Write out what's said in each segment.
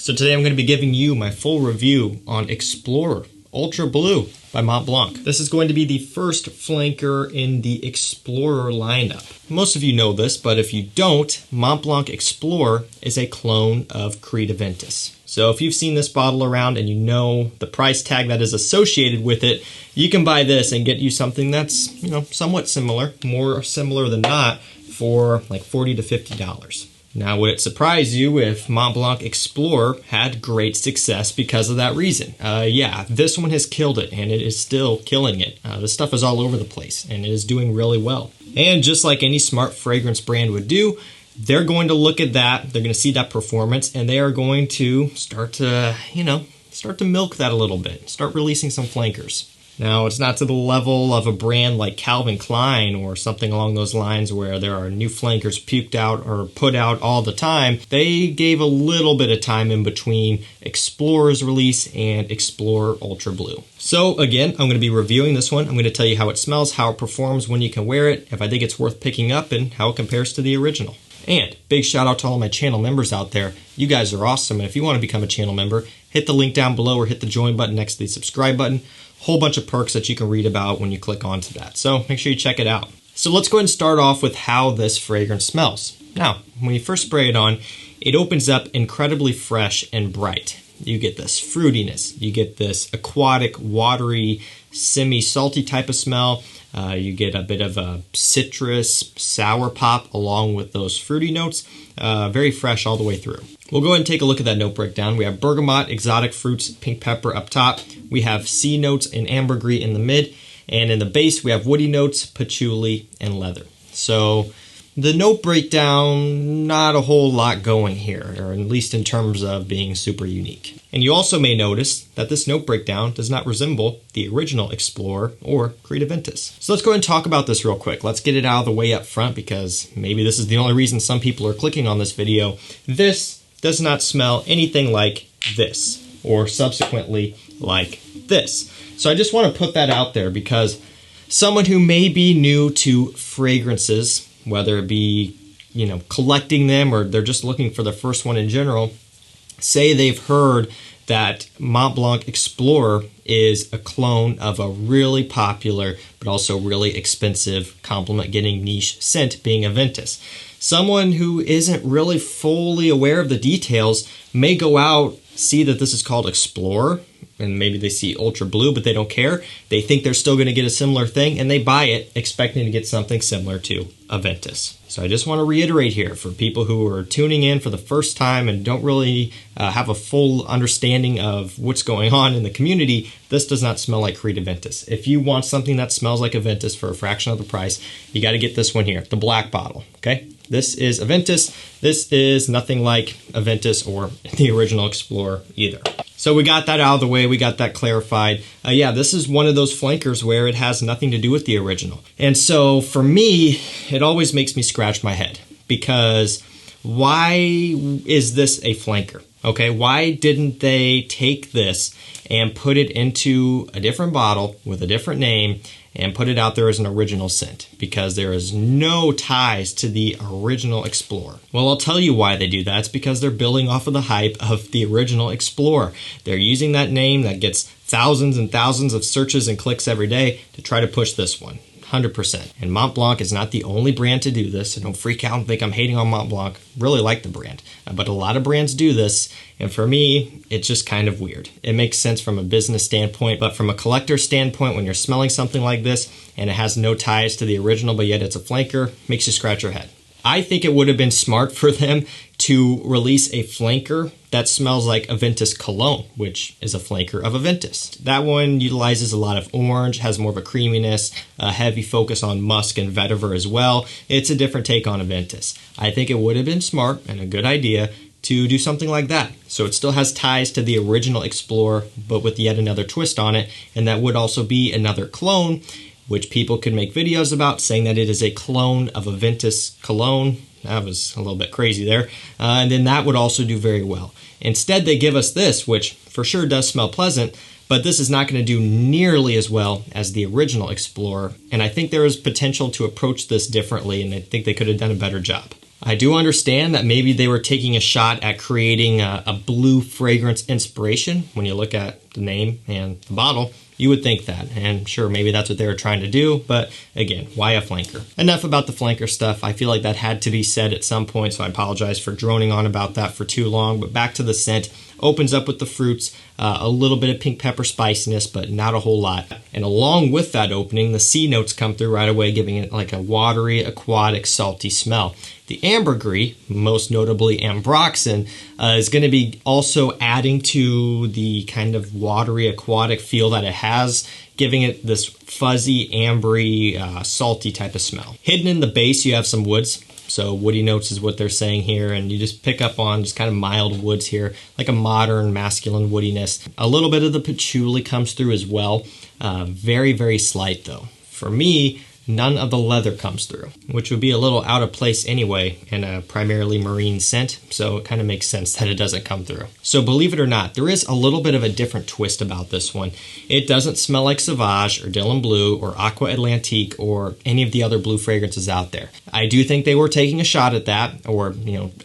So today I'm going to be giving you my full review on Explorer Ultra Blue by Montblanc. This is going to be the first flanker in the Explorer lineup. Most of you know this, but if you don't, Montblanc Explorer is a clone of Creed Aventus. So if you've seen this bottle around and you know the price tag that is associated with it, you can buy this and get you something that's, somewhat similar, more similar than not, for like $40 to $50. Now, would it surprise you if Montblanc Explorer had great success because of that reason? Yeah, this one has killed it, and it is still killing it. This stuff is all over the place, and it is doing really well. And just like any smart fragrance brand would do, they're going to look at that, they're going to see that performance, and they are going to start to, start to milk that a little bit, start releasing some flankers. Now, it's not to the level of a brand like Calvin Klein or something along those lines where there are new flankers puked out or put out all the time. They gave a little bit of time in between Explorer's release and Explorer Ultra Blue. So again, I'm going to be reviewing this one. I'm going to tell you how it smells, how it performs when you can wear it, if I think it's worth picking up, and how it compares to the original. And big shout out to all my channel members out there. You guys are awesome, and if you want to become a channel member, hit the link down below or hit the join button next to the subscribe button. Whole bunch of perks that you can read about when you click onto that. So make sure you check it out. So let's go ahead and start off with how this fragrance smells. Now, when you first spray it on, it opens up incredibly fresh and bright. You get this fruitiness, you get this aquatic, watery, semi-salty type of smell. You get a bit of a citrus, sour pop along with those fruity notes. Very fresh all the way through. We'll go ahead and take a look at that note breakdown. We have bergamot, exotic fruits, pink pepper up top. We have sea notes and ambergris in the mid. And in the base, we have woody notes, patchouli, and leather. So the note breakdown, not a whole lot going here, or at least in terms of being super unique. And you also may notice that this note breakdown does not resemble the original Explorer or Creed Aventus. So let's go ahead and talk about this real quick. Let's get it out of the way up front because maybe this is the only reason some people are clicking on this video. This does not smell anything like this, or subsequently like this. So I just want to put that out there because someone who may be new to fragrances, whether it be, collecting them or they're just looking for the first one in general, say they've heard that Montblanc Explorer is a clone of a really popular but also really expensive compliment-getting niche scent being Aventus. Someone who isn't really fully aware of the details may go out, see that this is called Explorer, and maybe they see Ultra Blue, but they don't care. They think they're still going to get a similar thing, and they buy it expecting to get something similar to Aventus. So I just want to reiterate here for people who are tuning in for the first time and don't really have a full understanding of what's going on in the community, this does not smell like Creed Aventus. If you want something that smells like Aventus for a fraction of the price, you got to get this one here, the black bottle, okay? This is Aventus. This is nothing like Aventus or the original Explorer either. So we got that out of the way, we got that clarified. Yeah, this is one of those flankers where it has nothing to do with the original. And so for me, it always makes me scratch my head because why is this a flanker? Okay, why didn't they take this and put it into a different bottle with a different name and put it out there as an original scent? Because there is no ties to the original Explorer. Well, I'll tell you why they do that. It's because they're building off of the hype of the original Explorer. They're using that name that gets thousands and thousands of searches and clicks every day to try to push this one. 100%. And Montblanc is not the only brand to do this, so don't freak out and think I'm hating on Montblanc. Really like the brand. But a lot of brands do this, and for me, it's just kind of weird. It makes sense from a business standpoint, but from a collector standpoint, when you're smelling something like this, and it has no ties to the original, but yet it's a flanker, makes you scratch your head. I think it would have been smart for them to release a flanker that smells like Aventus Cologne, which is a flanker of Aventus. That one utilizes a lot of orange, has more of a creaminess, a heavy focus on musk and vetiver as well. It's a different take on Aventus. I think it would have been smart and a good idea to do something like that. So it still has ties to the original Explorer, but with yet another twist on it, and that would also be another clone, which people could make videos about, saying that it is a clone of Aventus Cologne. That was a little bit crazy there. And then that would also do very well. Instead, they give us this, which for sure does smell pleasant, but this is not going to do nearly as well as the original Explorer. And I think there is potential to approach this differently, and I think they could have done a better job. I do understand that maybe they were taking a shot at creating a blue fragrance inspiration. When you look at the name and the bottle, you would think that, and sure, maybe that's what they were trying to do, but again, why a flanker? Enough about the flanker stuff. I feel like that had to be said at some point, so I apologize for droning on about that for too long, but back to the scent. Opens up with the fruits, a little bit of pink pepper spiciness, but not a whole lot. And along with that opening, the C notes come through right away, giving it like a watery, aquatic, salty smell. The ambergris, most notably ambroxan, is going to be also adding to the kind of watery, aquatic feel that it has, giving it this fuzzy, ambery, salty type of smell. Hidden in the base, you have some woods. So woody notes is what they're saying here, and you just pick up on just kind of mild woods here, like a modern masculine woodiness. A little bit of the patchouli comes through as well. Very, very slight though. For me, none of the leather comes through, which would be a little out of place anyway in a primarily marine scent, so it kind of makes sense that it doesn't come through. So believe it or not, there is a little bit of a different twist about this one. It doesn't smell like Sauvage or Dylan Blue or Aqua Atlantique or any of the other blue fragrances out there. I do think they were taking a shot at that, or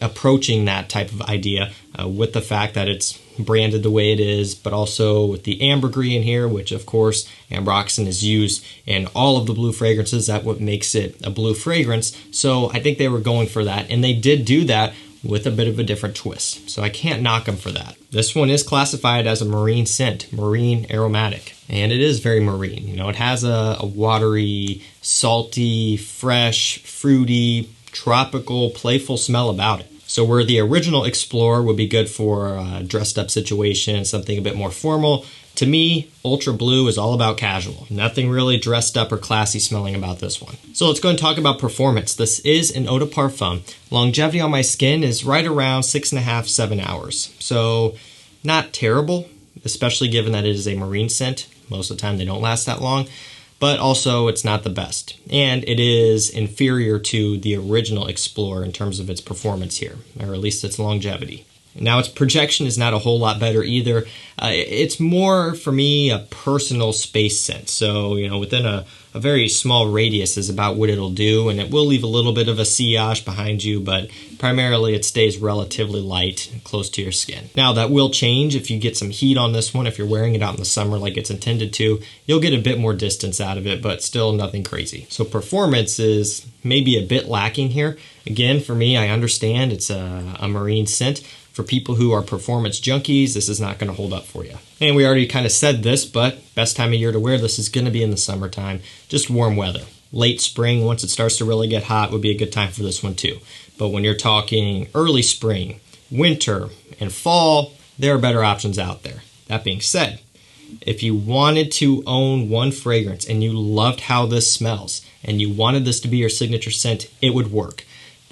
approaching that type of idea with the fact that it's branded the way it is, but also with the ambergris in here, which of course ambroxan is used in all of the blue fragrances. That's what makes it a blue fragrance. So I think they were going for that, and they did do that with a bit of a different twist. So I can't knock them for that. This one is classified as a marine scent, marine aromatic, and it is very marine. It has a watery, salty, fresh, fruity, tropical, playful smell about it. So where the original Explorer would be good for a dressed up situation, something a bit more formal, to me, Ultra Blue is all about casual. Nothing really dressed up or classy smelling about this one. So let's go and talk about performance. This is an eau de parfum. Longevity on my skin is right around 6.5, 7 hours. So not terrible, especially given that it is a marine scent. Most of the time they don't last that long. But also it's not the best. And it is inferior to the original Explorer in terms of its performance here, or at least its longevity. Now its projection is not a whole lot better either. It's more, for me, a personal space scent. So, within a very small radius is about what it'll do, and it will leave a little bit of a sillage behind you, but primarily it stays relatively light and close to your skin. Now that will change if you get some heat on this one. If you're wearing it out in the summer like it's intended to, you'll get a bit more distance out of it, but still nothing crazy. So performance is maybe a bit lacking here. Again, for me, I understand it's a marine scent. For people who are performance junkies, this is not going to hold up for you. And we already kind of said this, but best time of year to wear this is going to be in the summertime, just warm weather. Late spring, once it starts to really get hot, would be a good time for this one too. But when you're talking early spring, winter, and fall, there are better options out there. That being said, if you wanted to own one fragrance and you loved how this smells and you wanted this to be your signature scent, it would work.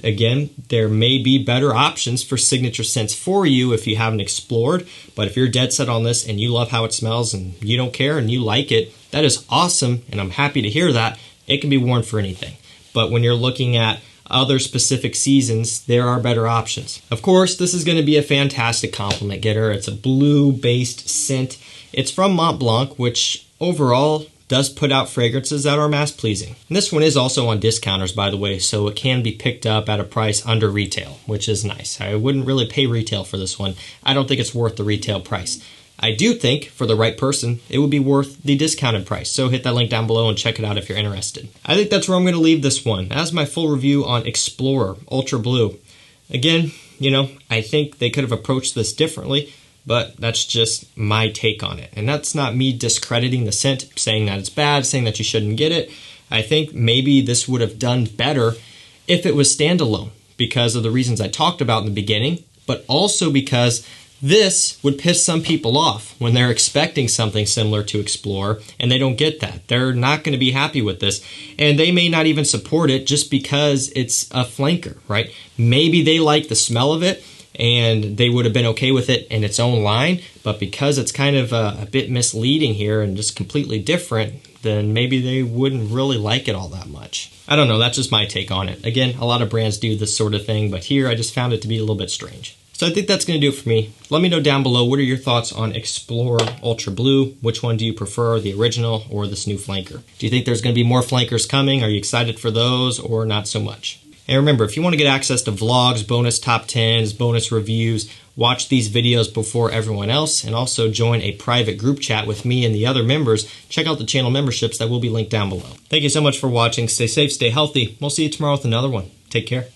Again, there may be better options for signature scents for you if you haven't explored, but if you're dead set on this and you love how it smells and you don't care and you like it, that is awesome, and I'm happy to hear that. It can be worn for anything. But when you're looking at other specific seasons, there are better options. Of course, this is going to be a fantastic compliment getter. It's a blue-based scent. It's from Montblanc, which overall does put out fragrances that are mass-pleasing. And this one is also on discounters, by the way, so it can be picked up at a price under retail, which is nice. I wouldn't really pay retail for this one. I don't think it's worth the retail price. I do think, for the right person, it would be worth the discounted price, so hit that link down below and check it out if you're interested. I think that's where I'm going to leave this one. As my full review on Explorer Ultra Blue. Again, I think they could have approached this differently, but that's just my take on it. And that's not me discrediting the scent, saying that it's bad, saying that you shouldn't get it. I think maybe this would have done better if it was standalone because of the reasons I talked about in the beginning, but also because this would piss some people off when they're expecting something similar to Explorer and they don't get that. They're not going to be happy with this, and they may not even support it just because it's a flanker, right? Maybe they like the smell of it and they would have been okay with it in its own line, but because it's kind of a bit misleading here and just completely different, then maybe they wouldn't really like it all that much. I don't know, that's just my take on it. Again, a lot of brands do this sort of thing, but here I just found it to be a little bit strange. So I think that's going to do it for me. Let me know down below, what are your thoughts on Explorer Ultra Blue? Which one do you prefer, the original or this new flanker? Do you think there's going to be more flankers coming? Are you excited for those or not so much? And remember, if you want to get access to vlogs, bonus top 10s, bonus reviews, watch these videos before everyone else, and also join a private group chat with me and the other members, check out the channel memberships that will be linked down below. Thank you so much for watching. Stay safe, stay healthy. We'll see you tomorrow with another one. Take care.